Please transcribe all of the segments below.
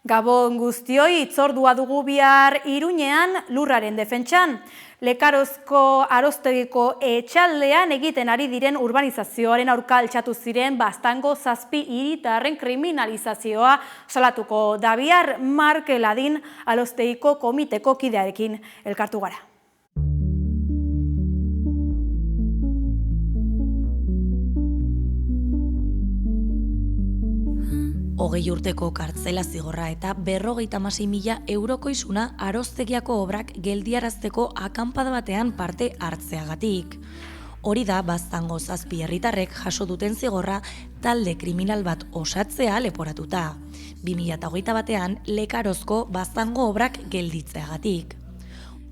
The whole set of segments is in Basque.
Gabon guztioi, itzordua dugu bihar Iruñean lurraren defentsan. Lekarozko Aroztegiko etxaldean egiten ari diren urbanizazioaren aurka altxatu ziren Baztango 7 hiritarren kriminalizazioa salatuko da bihar Markel Ladin Aroztegiko komiteko kidearekin elkartu gara. Hogei urteko kartzela zigorra eta 56.000 euroko isuna Aroztegiako obrak geldiarazteko akanpada batean parte hartzeagatik. Hori da Baztango 7 herritarrek jaso duten zigorra talde kriminal bat osatzea leporatuta. 2021 batean Lekarozko Baztango obrak gelditzeagatik.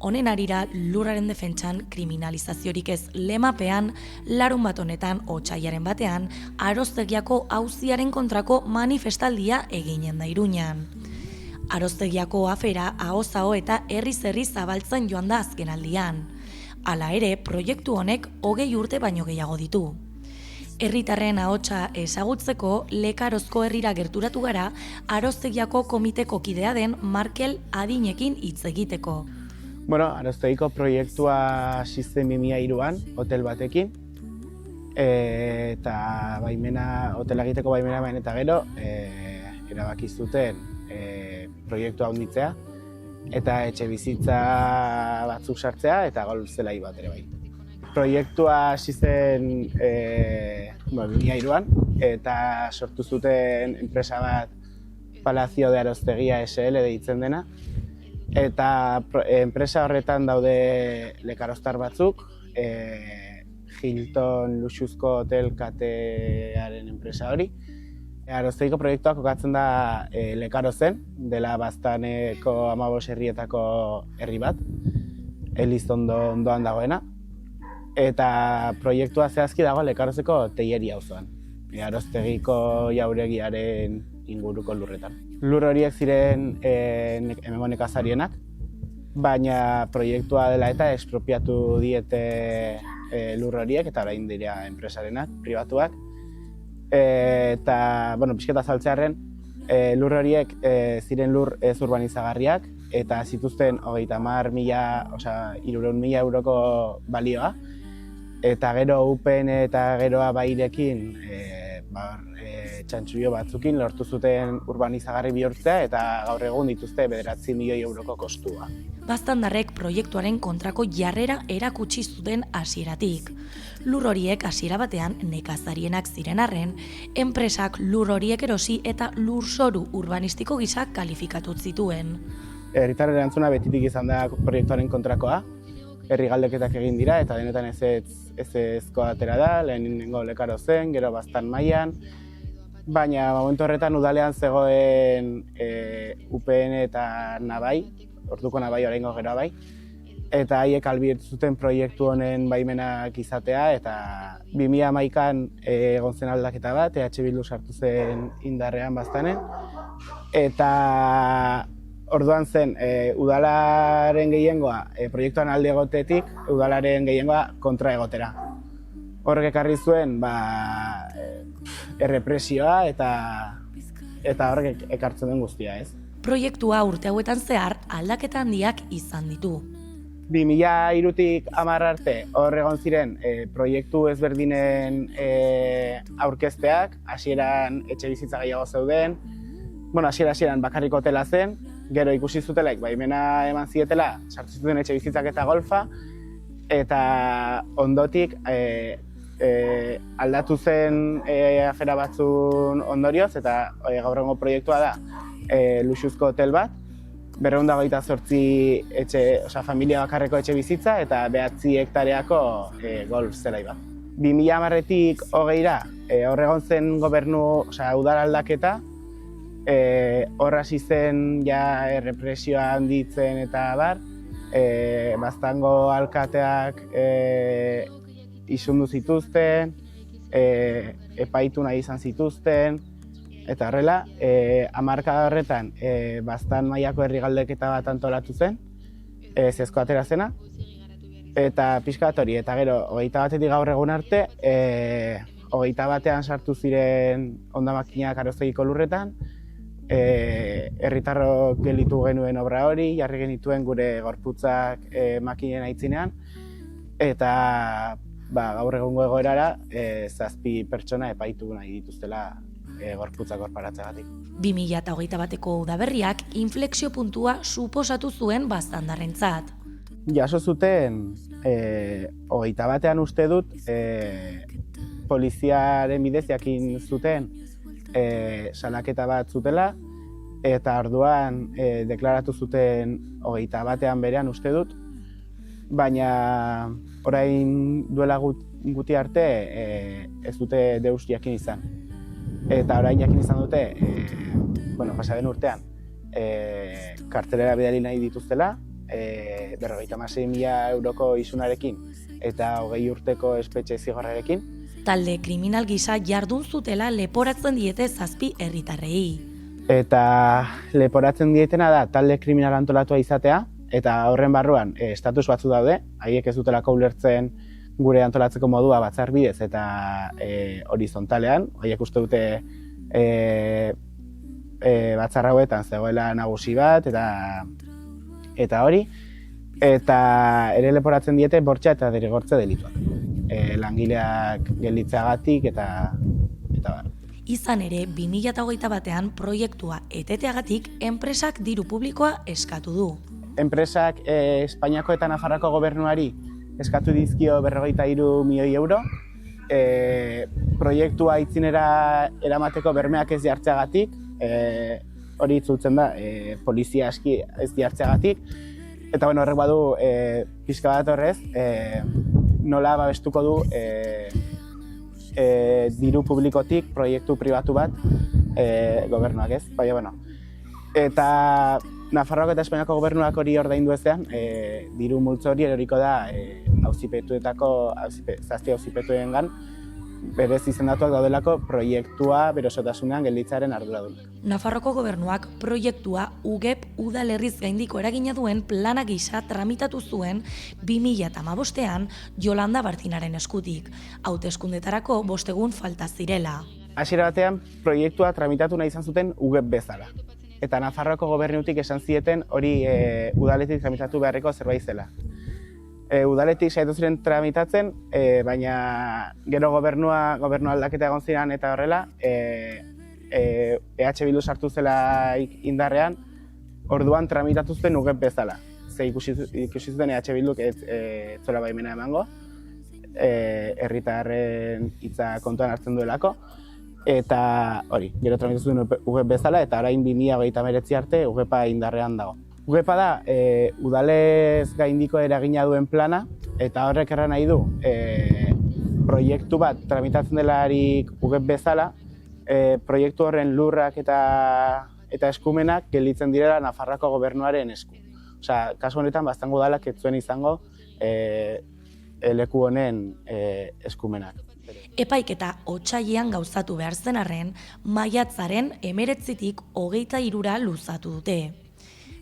Honen arira lurraren defentsan kriminalizaziorik ez lemapean, larun bat honetan otsailaren batean, Aroztegiako auziaren kontrako manifestaldia eginen da Iruñan. Aroztegiako afera ahoz-aho eta herriz-herri zabaltzen joan da azkenaldian. Hala ere, proiektu honek 20 urte baino gehiago ditu. Herritarren ahotsa ezagutzeko Lekarozko herrira gerturatu gara Aroztegiako komiteko kidea den Markel Adinekin hitz egiteko. Aroztegiko proiektua hasi zen 2003an, hotel batekin, eta hotela egiteko baimena baina eta gero, erabaki zuten proiektua handitzea, eta etxe bizitza batzuk sartzea, eta golf zelai bat ere bai. Proiektua hasi zen 2003an, eta sortu zuten enpresa bat Palacio de Aroztegia SL deitzen dena, eta enpresa horretan daude lekaroztar batzuk, Hilton luxuzko hotel katearen enpresa hori. Aroztegiko proiektuak kokatzen da Lekarozen, dela Baztaneko 15 herrietako herri bat, Elizondo ondoan dagoena. Eta proiektua zehazki dago Lekarozeko Teieria auzoan, Aroztegiko jauregiaren inguruko lurretan. Lur horiek ziren hemengo nekazarienak, baina proiektua dela eta expropiatu diete lur horiek, eta orain dira enpresarenak, pribatuak. Eta, pixketa saltzearren, lur horiek ziren lur ez urbanizagarriak, eta zituzten 300.000 euroko balioa, eta gero UPN eta geroa bairekin txantxuio batzukin lortu zuten urbanizagarri bihurtzea eta gaur egun dituzte 9 milioi euroko kostua. Baztandarrek proiektuaren kontrako jarrera erakutsi zuten hasieratik. Lur horiek hasiera batean nekazarienak ziren arren, enpresak lur horiek erosi eta lurzoru urbanistiko gisa kalifikatu zituen. Herritarren erantzuna betitik izan da proiektuaren kontrakoa. Herri galdeketak egin dira eta denetan ezezko atera da, lehenengo Lekarozen, gero Baztan mailan. Baina momentu horretan udalean zegoen UPN eta Nabai, orduko Nabai oraingo gero bai, eta haiek ahalbidetu zuten proiektu honen baimenak izatea, eta 2011an egon zen aldaketa bat, EH Bildu sartu zen indarrean Baztanen, eta orduan zen udalaren gehiengoa proiektuan alde egotetik, udalaren gehiengoa kontra egotera. Horrek ekarri zuen errepresioa eta horrek ekartzen den guztia, ez? Proiektua urte hauetan zehar aldaketa handiak izan ditu. 2003tik 10 arte hor egon ziren proiektu ezberdinen aurkezteak, hasieran etxe bizitza gehiago zeuden, hasieran bakarrik hotela zen, gero ikusi zutelaik baimena eman zietela, sartu zuten etxe bizitzak eta golfa, eta ondotik aldatu zen afera batzun ondorioz, eta gaur egungo proiektua da luxuzko hotel bat, 228 familia bakarreko etxe bizitza eta 9 hektareako golf zelai bat. 2010tik 20ra hor egon zen udal aldaketa, hor hasi zen errepresioa handitzen eta bar, Baztango alkateak isundu zituzten, epaitu nahi izan zituzten, eta horrela, hamarkada horretan Baztan mailako herri galdeketa bat antolatu zen, zehazko atera zena, eta pixka bat hori, eta gero, 21etik gaur egun arte, 21ean sartu ziren hondamakinak Aroztegiko lurretan, herritarrok gelditu genuen obra hori, jarri genituen gure gorputzak makinen aitzinean, eta gaur egungo egoerara 7 pertsona epaitu nahi dituztela gorputzak gorparatzeagatik. 2021ko udaberriak inflexio puntua suposatu zuen baztandarrentzat. Jaso zuten 21ean uste dut poliziaren bidez jakin zuten salaketa bat zutela, eta orduan deklaratu zuten 21ean berean uste dut, baina orain duela guti arte ez dute deus jakin izan. Eta orain jakin izan dute, pasaden urtean, kartzelera bidali nahi dituztela, 56.000 euroko isunarekin eta 20 urteko espetxe zigorrarekin. Talde kriminal gisa jardun zutela leporatzen diete 7 herritarrei. Eta leporatzen dietena da talde kriminal antolatua izatea, eta horren barruan estatus batzu daude, haiek ez dutelako ulertzen gure antolatzeko modua batzar bidez eta horizontalean, haiek uste dute batzar hauetan zegoela nagusi bat eta hori, eta ere leporatzen diete bortxa eta derrigortze delituak. Langileak gelditzeagatik eta bar. Izan ere, 2021ean proiektua eteteagatik enpresak diru publikoa eskatu du. Enpresak Espainiako eta Nafarroako gobernuari eskatu dizkio 53 milioi euro, proiektua aitzinera eramateko bermeak ez jartzeagatik, hori itzultzen da polizia aski ez jartzeagatik, eta horrek badu pixka bat horrez, nola babestuko du diru publikotik proiektu pribatu bat gobernuak ez, eta Nafarroako eta Espainiako gobernuak hori ordaindu ezean, diru multzo hori eroriko da zazpi auzipetuen berez izendatuak daudelako proiektua berosotasunean gelditzearen arduradunak. Nafarroako gobernuak proiektua UGEP udalerriz gaindiko eragina duen plana gisa tramitatu zuen 2015ean Yolanda Bartinaren eskutik, hauteskundetarako 5 egun falta zirela. Hasiera batean proiektua tramitatu nahi izan zuten UGEP bezala. Eta Nafarroako gobernutik esan zieten hori udaletik tramitatu beharreko zerbait zela. Udaletik saiatu ziren tramitatzen, baina gero gobernu aldaketa egon ziren eta horrela, EH Bildu sartu zela indarrean, orduan tramitatu zuten UGEP bezala. Ze ikusi zuten EH Bilduk ez zola baimena emango, herritarren hitza kontuan hartzen duelako. Eta hori, gero tramitatu zuen UGEP bezala, eta orain 2029 arte UGEPa indarrean dago. UGEPa da, udalez gaindiko eragina duen plana, eta horrek erran nahi du, proiektu bat tramitatzen delarik UGEP bezala, proiektu horren lurrak eta eskumenak gelditzen direla Nafarroako gobernuaren esku. Osea, kasu honetan, Baztango udalak ez zuen izango leku honen eskumenak. Epaiketa otsailean gauzatu behar zen arren, maiatzaren 19tik 23ra luzatu dute.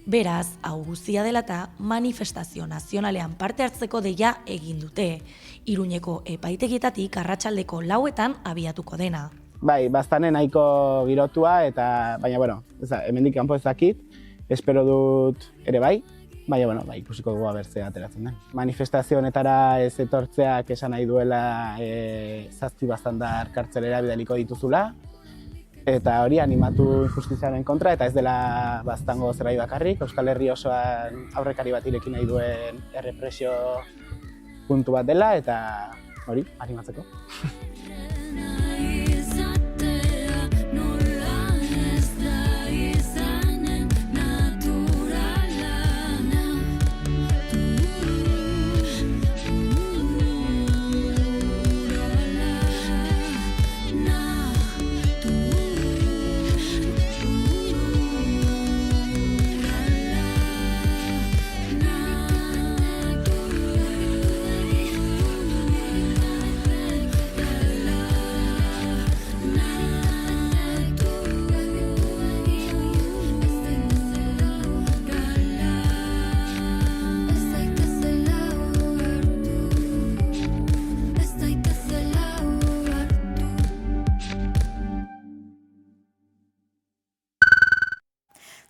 Beraz, hau guztia dela eta manifestazio nazionalean parte hartzeko deia egin dute. Iruñeko epaitegietatik arratsaldeko 4etan abiatuko dena. Bai, Baztanen nahiko girotua, baina, hemendik kanpo ez dakit, espero dut ere bai, baina, ikusiko dugu abertzea ateratzen den. Manifestazio honetara ez etortzeak esan nahi duela 7 baztandar kartzelera bidaliko dituzula, eta hori animatu injustiziaren kontra, eta ez dela Baztango zerbait bakarrik, Euskal Herri osoan aurrekari bat irekin nahi duen errepresio puntu bat dela, eta hori, animatzeko.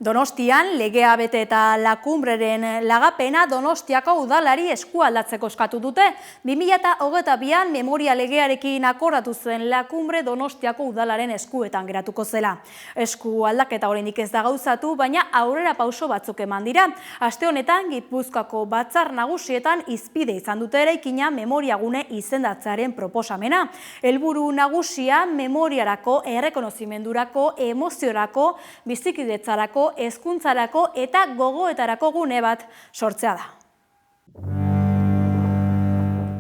Donostian, legea bete eta Lakumbreren lagapena Donostiako udalari eskualdatzeko eskatu dute. 2022an memoria legearekin akordatu zen Lakumbre Donostiako udalaren eskuetan geratuko zela. Eskualdaketa oraindik ez da gauzatu, baina aurrera pauso batzuk eman dira. Aste honetan, Gipuzkoako batzar nagusietan hizpide izan dute eraikina memoriagune izendatzearen proposamena. Helburu nagusia memoriarako, errekonozimendurako, emoziorako, bizikidetzarako, hezkuntzarako eta gogoetarako gune bat sortzea da.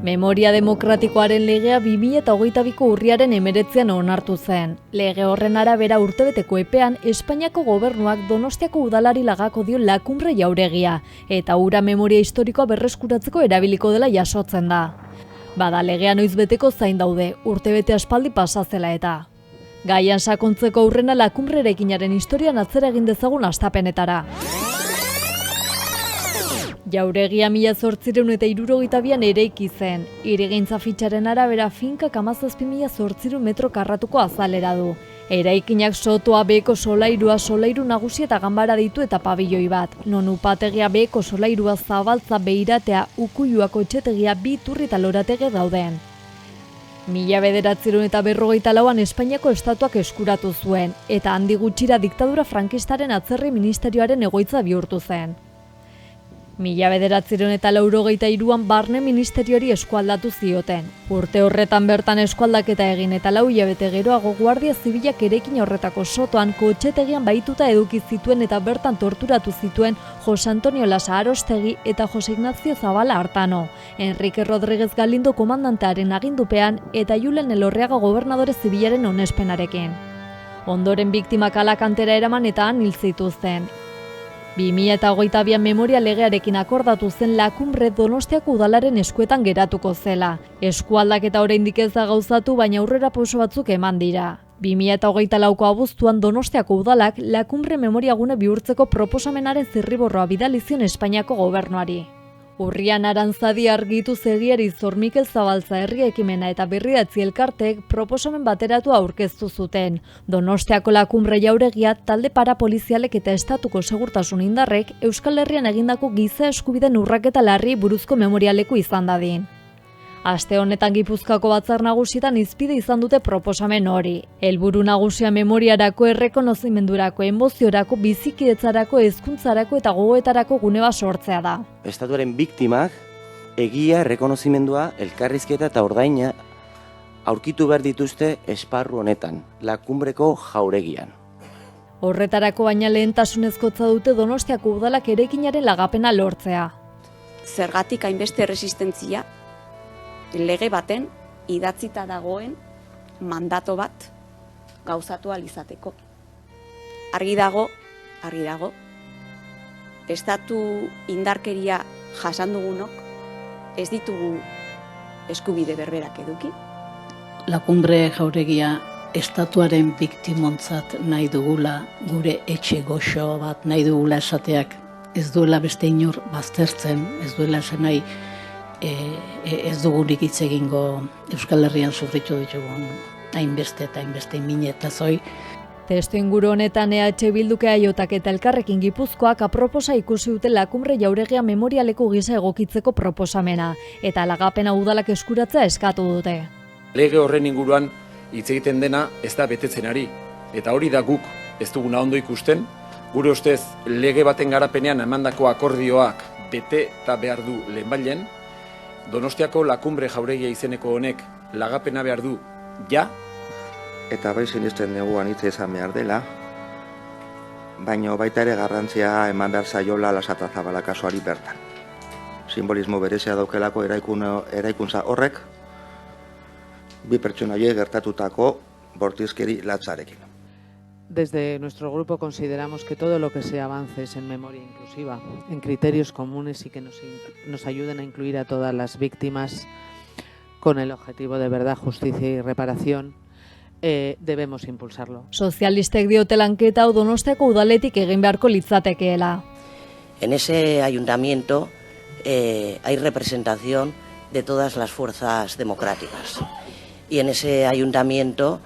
Memoria demokratikoaren legea 2022ko urriaren 19an onartu zen. Lege horren arabera urtebeteko epean Espainiako gobernuak Donostiako udalari lagako dio Lakumbre jauregia, eta hura memoria historikoa berreskuratzeko erabiliko dela jasotzen da. Bada legea noizbeteko zain daude, urtebete aspaldi pasazela eta. Gaian sakontzeko aurrena Lakumbre eraikinaren historian atzera egin dezagun hastapenetara. Jauregia 1862an eraiki zen. Hirigintza fitxaren arabera finkak 17.800 metro karratuko azalera du. Eraikinak sotoa beheko solairua, solairu nagusi eta ganbara ditu eta pabiloi bat. Non upategia beheko solairua, zabaltza, beiratea, ukuiluako etxetegia, bi iturri eta loratege dauden. 1954an Espainiako estatuak eskuratu zuen, eta handi gutxira diktadura frankistaren atzerri ministerioaren egoitza bihurtu zen. 1983an barne ministerioari eskualdatu zioten. Urte horretan bertan eskualdaketa egin eta 4 hilabete geroago Guardia Zibilak eraikin horretako sotoan kotxetegian bahituta eduki zituen eta bertan torturatu zituen Jose Antonio Lasa Arostegi eta Jose Ignacio Zabala Artano, Enrique Rodríguez Galindo komandantearen agindupean eta Julen Elorriaga gobernadore zibilaren onespenarekin. Ondoren biktimak Alakantera eraman eta han hil zituzten. 2022an memoria legearekin akordatu zen Lakumbre Donostiako udalaren eskuetan geratuko zela. Eskualdaketa oraindik ez da gauzatu, baina aurrera pauso batzuk eman dira. 2024ko abuztuan Donostiako udalak Lakumbre memoriagune bihurtzeko proposamenaren zirriborroa bidali zion Espainiako gobernuari. Urrian Arantzadi Argitu Zegiari Zor Mikel Zabaltza herri ekimena eta berridatzi elkarteek proposamen bateratu aurkeztu zuten. Donostiako Lakumbre jauregia talde parapolizialek eta estatuko segurtasun indarrek Euskal Herrian egindako giza eskubideen urraketa larri buruzko memorialeku izan dadin. Aste honetan Gipuzkoako batzar nagusietan hizpide izan dute proposamen hori. Helburu nagusia memoriarako, errekonozimendurako, emoziorako, bizikidetzarako, hezkuntzarako eta gogoetarako gune bat sortzea da. Estatuaren biktimak egia, errekonozimendua, elkarrizketa eta ordaina aurkitu behar dituzte esparru honetan, Lakumbreko jauregian. Horretarako baina lehentasunezkotza dute Donostiako udalak eraikinaren lagapena lortzea. Zergatik hainbeste resistentzia, lege baten idatzita dagoen mandato bat gauzatu ahal izateko. Argi dago, estatu indarkeria jasan dugunok ez ditugu eskubide berberak eduki. Lakumbre jauregia estatuaren biktimontzat nahi dugula, gure etxe goxo bat nahi dugula esateak ez duela beste inor baztertzen, ez duela esan nahi ez dugurik hitz egingo Euskal Herrian sufritu ditugun hainbeste eta hainbeste min eta zoi. Testu inguru honetan EH Bilduk EAJak eta Elkarrekin Gipuzkoak aproposa ikusi dute Lakumbre jauregia memorialeko gisa egokitzeko proposamena, eta lagapena udalak eskuratzea eskatu dute. Lege horren inguruan hitz egiten dena ez da betetzen ari, eta hori da guk ez duguna ondo ikusten, gure ustez lege baten garapenean emandako akordioak bete eta behar du lehenbailen, Donostiako Lakumbre jauregia izeneko honek lagapena behar du ja. Eta bai sinesten neguan hitz esan behar dela, baina baita ere garrantzia eman behar zaiola Lasa eta Zabala kasuari bertan. Simbolismo berezia daukelako eraikuntza horrek, bi pertsona horiek gertatutako bortizkeri latzarekin. Desde nuestro grupo consideramos que todo lo que se avance es en memoria inclusiva, en criterios comunes y que nos ayuden a incluir a todas las víctimas con el objetivo de verdad, justicia y reparación, debemos impulsarlo. Sozialistek diote lanketa hau Donostiako udaletik egin beharko litzatekeela. En ese ayuntamiento hay representación de todas las fuerzas democráticas y en ese ayuntamiento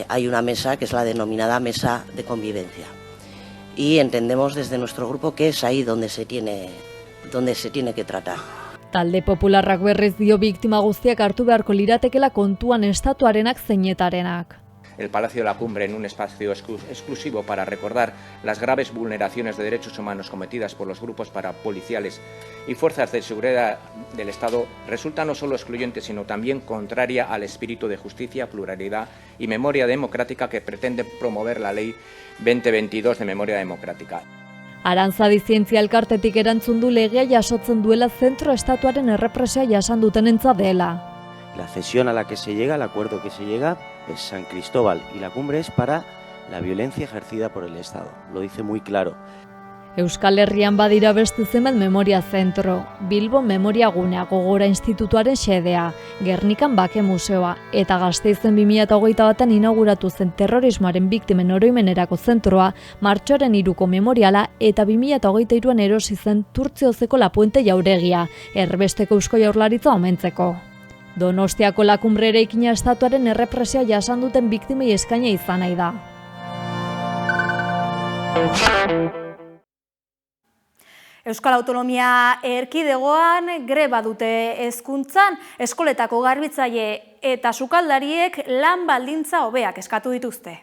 hay una mesa que es la denominada mesa de convivencia y entendemos desde nuestro grupo que es ahí donde se tiene que tratar. Talde popularrak berriz dio biktima guztiak hartu beharko liratekela kontuan estatuarenak zeinetarenak. El Palacio de la Cumbre en un espacio exclusivo para recordar las graves vulneraciones de derechos humanos cometidas por los grupos parapoliciales y fuerzas de seguridad del Estado resulta no solo excluyente, sino también contraria al espíritu de justicia, pluralidad y memoria democrática que pretende promover la Ley 2022 de Memoria Democrática. Arantzadi zientzia elkartetik erantzun du legea jasotzen duela zentro estatuaren errepresioa jasan dutenentzat dela. La cesión a la que se llega, el acuerdo que se llega, es San Cristóbal y la cumbre es para la violencia ejercida por el Estado. Lo dice muy claro. Euskal Herrian badira beste zenbait memoria zentro, Bilbon Memoria Gunea Gogora Institutuaren xedea, Gernikan Bake Museoa eta Gasteizen 2021 inauguratu zen terrorismoaren biktimen oroimenerako zentroa, martxoaren 3ko memoriala eta 2023an erosi zen Turtziozeko La Puente jauregia, erbesteko Eusko Jaurlaritza omentzeko. Donostiako La Cumbre eraikina estatuaren errepresioa jasan duten biktimei eskaina izan nahi da. Euskal Autonomia Erkidegoan greba dute hezkuntzan, eskoletako garbitzaile eta sukaldariek lan baldintza hobeak eskatu dituzte.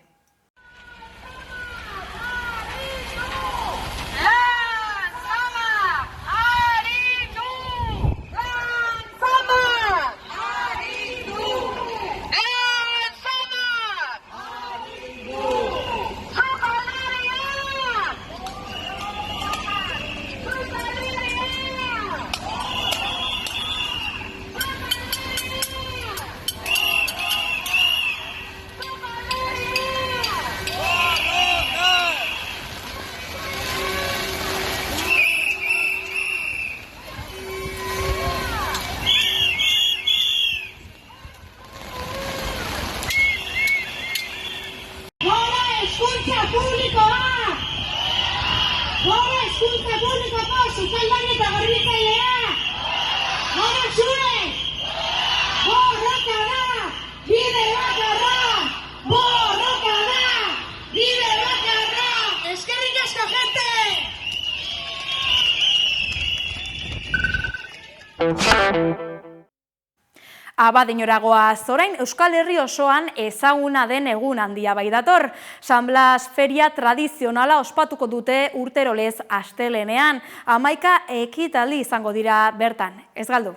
Abadiñoragoaz orain Euskal Herri osoan ezaguna den egun handia bai dator. San Blas feria tradizionala ospatuko dute urterolez astelehenean. 11 ekitaldi izango dira bertan. Ez galdu.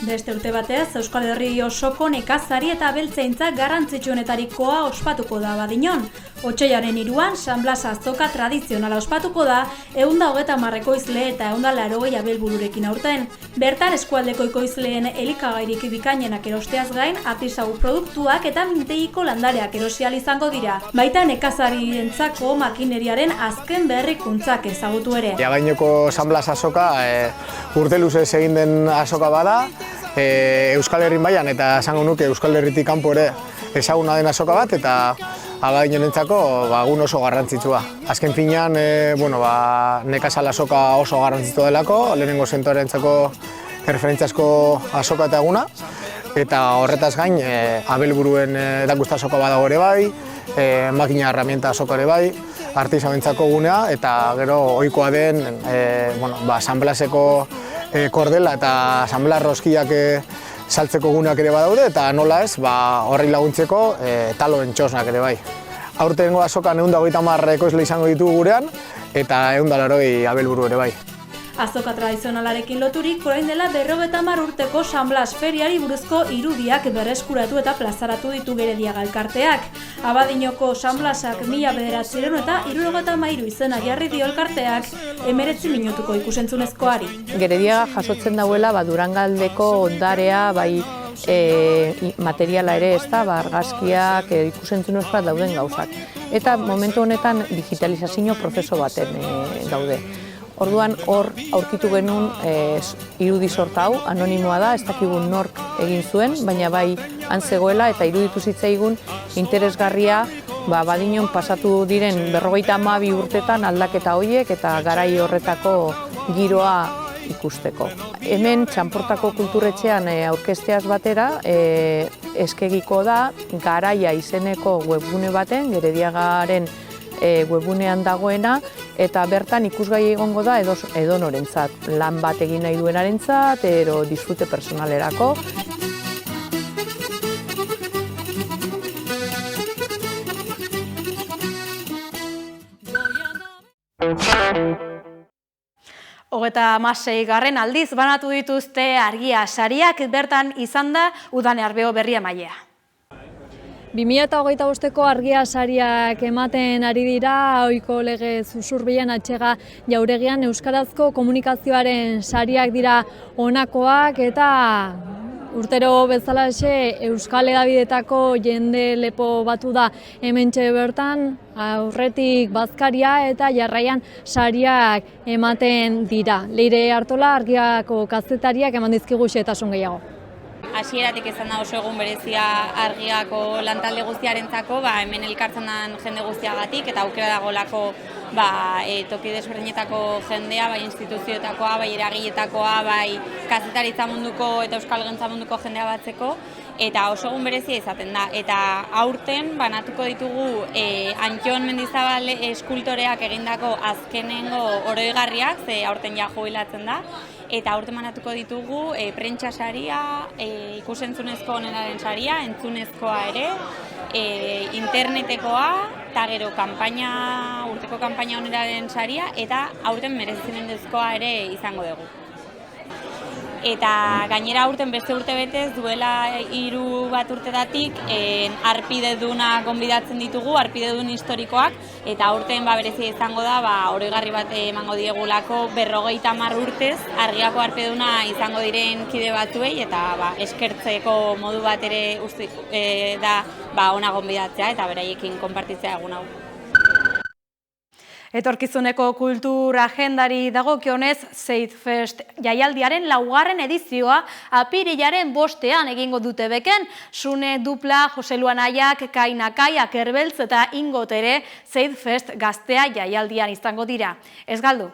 Beste urte batez, Euskal Herri osoko nekazari eta abeltzaintza garrantzitsuenetarikoa ospatuko da Abadiñon. Otsailaren 3an San Blas azoka tradizionala ospatuko da 130 ekoizle eta 180 abelbururekin aurten. Bertan eskualdeko ekoizleen elikagairik bikainenak erosteaz gain, artisau produktuak eta mintegiko landareak erosi ahal izango dira. Baita nekazarientzako makineriaren azken berrikuntzak ezagutu ere. Abadiñoko San Blas azoka urte luzez egin den azoka bada, Euskal Herrin baian eta esango nuke Euskal Herritik kanpo ere ezaguna den azoka bat eta Abadiñonentzako egun oso garrantzitsua. Azken finean, nekazal azoka oso garrantzitsua delako, lehenengo zentoarentzako erreferentziazko azoka eta eguna, eta horretaz gain abelburuen erakusta azoka badago ere bai, makina herramienta azoka ere bai, artisauentzako gunea eta gero ohikoa den San Blaseko kordela eta San Blas roskiak saltzeko guneak ere badaude eta nola ez horri laguntzeko taloen txosnak ere bai. Aurtengo azokan 130 ekoizle izango ditugu gurean eta 180 abelburu ere bai. Azoka tradizionalarekin loturik, orain dela 50 urteko San Blas feriari buruzko irudiak berreskuratu eta plazaratu ditu Gerediaga elkarteak. Abadiñoko San Blasak 1973 izena jarri dio elkarteak 19 minutuko ikusentzunezkoari. Gerediaga jasotzen dauela Durangaldeko ondarea bai materiala ere argazkiak ikusentzunezkoak dauden gauzak. Eta momentu honetan digitalizazio prozeso baten gaude. Orduan hor aurkitu genuen irudi sorta hau, anonimoa da, ez dakigun nork egin zuen, baina bai han zegoela eta iruditu zitzaigun interesgarria Abadiñon pasatu diren 52 urtetan aldaketa horiek eta garai horretako giroa ikusteko. Hemen Txanportako kulturetxean aurkezteaz batera, eskegiko da Garaia izeneko webgune baten, Gerediagaren webgunean dagoena, eta bertan ikusgai egongo da edonorentzat, lan bat egin nahi duenarentzat, ero disfrute personalerako. Hogeta garren aldiz banatu dituzte argia sariak, bertan izan da Udane Arbeo berri emailea. 2025ko argia sariak ematen ari dira, ohiko lege zuzurbilen atxega jauregian euskarazko komunikazioaren sariak dira honakoak, eta urtero bezalaxe Euskal Hedabidetako jende lepo batu da hementxe bertan, aurretik bazkaria eta jarraian sariak ematen dira. Leire Artola argiako kazetariak eman dizkigu xehetasun gehiago. Hasieratik izan da oso egun berezia argiako lantalde guztiarentzako, hemen elkartzen den jende guztiagatik eta aukera dagolako toki desberdinetako jendea, bai instituzioetakoa, bai eragileetakoa, bai kazetaritza munduko eta euskalgintza munduko jendea batzeko, eta oso egun berezia izaten da. Eta aurten banatuko ditugu Antxon Mendizabal eskultoreak egindako azkenengo oroigarriak, ze aurten ja jubilatzen da, eta aurten banatuko ditugu prentsa saria, ikusentzunezko onenaren saria, entzunezkoa ere, internetekoa, eta gero urteko kanpaina oneraren saria, eta aurten merezimendezkoa ere izango dugu. Eta gainera aurten beste urtebetez duela 3 bat urtetatik harpideduna gonbidatzen ditugu, harpidedun historikoak, eta aurten berezia izango da oroigarri bat emango diegulako 50 urtez argiako harpideduna izango diren kide batzuei, eta eskertzeko modu bat ere da ona gonbidatzea eta beraiekin konpartitzea egun hau. Etorkizuneko kultur agendari dagokionez, Zeitfest jaialdiaren 4. edizioa apirilaren 5ean egingo dute beken. Sune Dupla, Jose Luan Aiak, Kainakai, Akerbeltz eta Ingot ere Zeitfest gaztea jaialdian izango dira. Ez galdu!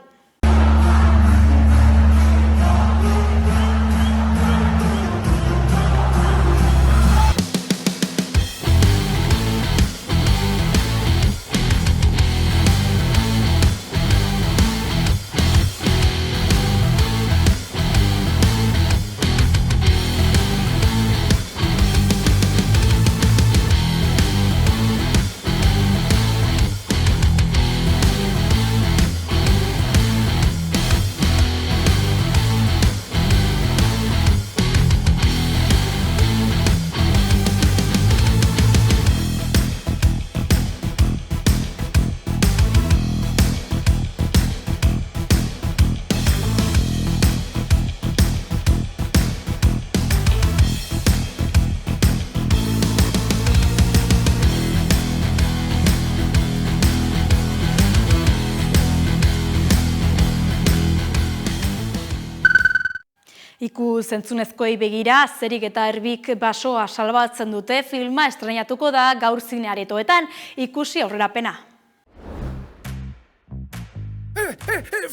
Ikus-entzunezkoei begira, Zerik eta Erbik basoa salbatzen dute filma estrenatuko da gaur zine aretoetan, ikusi aurrerapena.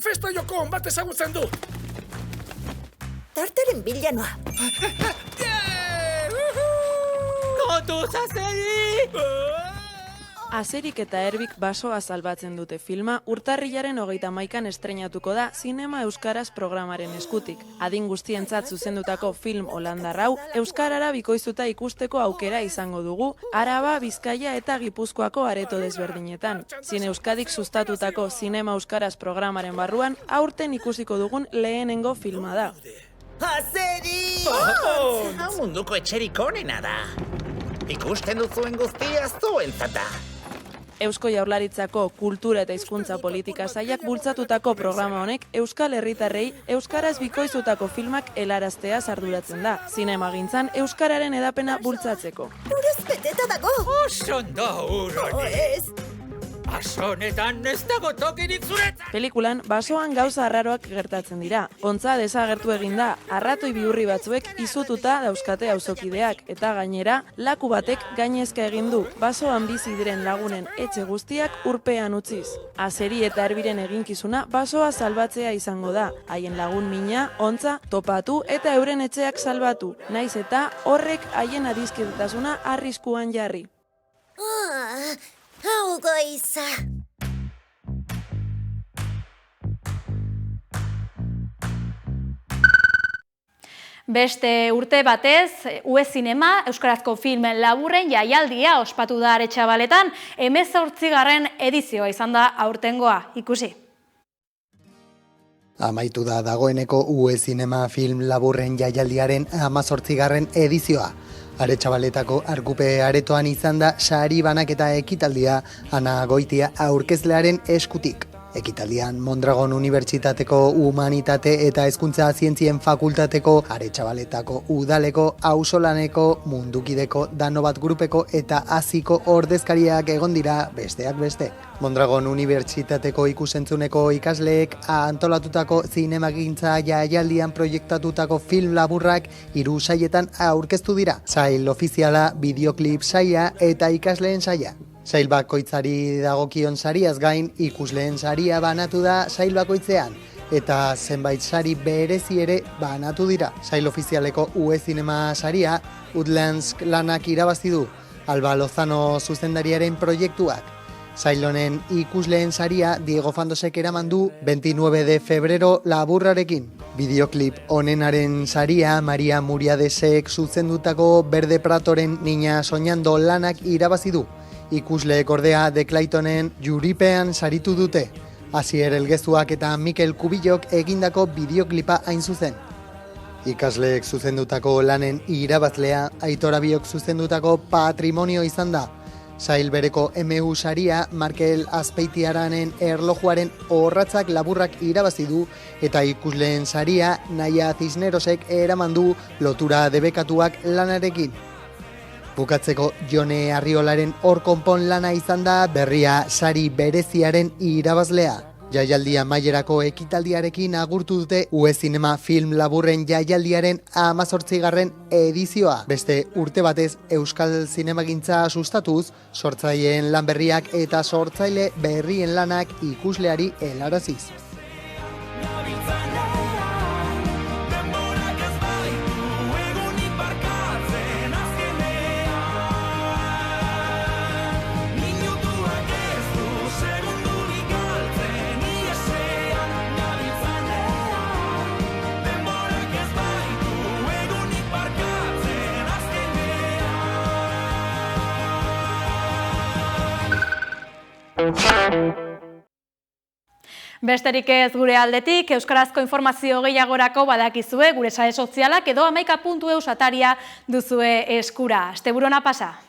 Festa jokon bat ezagutzen du! Tarteren bilanoa. Kontuz, Azeri! Azerik eta Erbik basoa salbatzen dute filma urtarrilaren 31an estreinatuko da Zinema Euskaraz programaren eskutik. Adin guztientzat zuzendutako film holandar hau euskarara bikoiztuta ikusteko aukera izango dugu Araba, Bizkaia eta Gipuzkoako areto desberdinetan. Zine Euskadik sustatutako Zinema Euskaraz programaren barruan aurten ikusiko dugun lehenengo filma da. Azeri! Hau munduko etxerik onena da. Ikusten duzuen guztia zuentzat da. Eusko Jaurlaritzako Kultura eta Hizkuntza Politika Sailak bultzatutako programa honek Euskal Herritarrei euskaraz bikoiztutako filmak helarazteaz arduratzen da. Zinemagintzan euskararen hedapena bultzatzeko. Urez beteta dago! Osondo, urone! Asonetan ez dago tokirik zuretzat! Pelikulan, basoan gauza arraroak gertatzen dira. Ontza desagertu egin da, arratoi bihurri batzuek izututa dauzkate auzokideak, eta gainera, laku batek gainezka egin du, basoan bizi diren lagunen etxe guztiak urpean utziz. Azeri eta Erbiren eginkizuna basoa salbatzea izango da, haien lagun mina, ontza, topatu eta euren etxeak salbatu, naiz eta horrek haien adizketasuna arriskuan jarri. Hau goiza. Beste urte batez, UE Zinema, euskarazko filmen laburren jaialdia ospatu da Aretxabaletan, 18. edizioa izan da aurtengoa, ikusi. Amaitu da dagoeneko UE Zinema film laburren jaialdiaren 18. edizioa. Aretxabaletako Arkupe aretoan izan da sari banaketa ekitaldia Ana Goitia aurkezlearen eskutik. Ekitaldian Mondragon Unibertsitateko Humanitate eta Hezkuntza Zientzien Fakultateko, Aretxabaletako Udaleko, Auzolaneko, Mundukideko, Danobat Grupeko eta Aziko ordezkariak egon dira besteak beste. Mondragon Unibertsitateko ikusentzuneko ikasleek antolatutako zinemagintza jaialdian proiektatutako film laburrak 3 saietan aurkeztu dira. Sail ofiziala, bideoklip saia eta ikasleen saia. Sail bakoitzari dagokion sariaz gain, ikusleen saria banatu da sail bakoitzean, eta zenbait sari berezi ere banatu dira. Sail ofizialeko UE Zinema saria, Woodlands lanak irabazi du, Alba Lozano zuzendariaren proiektuak. Sail honen ikusleen saria Diego Fandosek eraman du 29 de febrero laburrarekin. Bideoklip honenaren saria Maria Muriadesek zuzendutako Berde Pratoren Niña Soñando lanak irabazi du. Ikusleek ordea The Claytonen juripean saritu dute. Asier Elgezuak eta Mikel Kubillok egindako bideoklipa hain zuzen. Ikasleek zuzendutako lanen irabazlea Aitor Abiok zuzendutako Patrimonio izan da. Sail bereko MU saria Markel Azpeitiaranen Erlojuaren orratzak laburrak irabazi du eta ikusleen saria Naia Cisnerosek eraman du Lotura debekatuak lanarekin. Bukatzeko Jone Arriolaren hor konpon lana izan da berria sari bereziaren irabazlea. Jaialdia mailerako ekitaldiarekin agurtu dute UE Zinema film laburren jaialdiaren 18. edizioa. Beste urte batez euskal zinemagintza sustatuz, sortzaileen lan berriak eta sortzaile berrien lanak ikusleari helaraziz. Besterik ez gure aldetik, euskarazko informazio gehiagorako badakizue gure sare sozialak edo 11.eus ataria duzue eskura. Asteburona pasa!